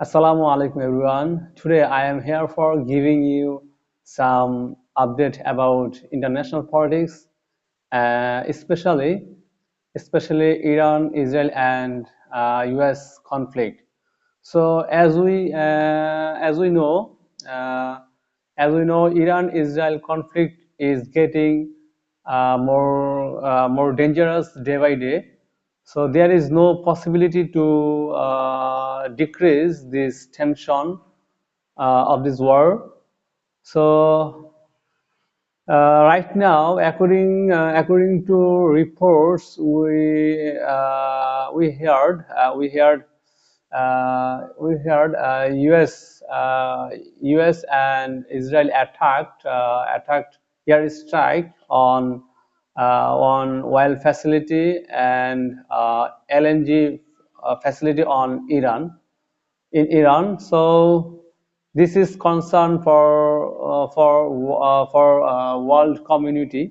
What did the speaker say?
Assalamu alaikum everyone. Today I am here for giving you some update about international politics, especially Iran, Israel, and U.S. conflict. So uh, as we know, Iran-Israel conflict is getting more dangerous day by day. So there is no possibility to decrease this tension of this war. So right now, according to reports, U.S. and Israel attacked airstrike on oil facility and LNG facility on Iran. So this is concern for world community.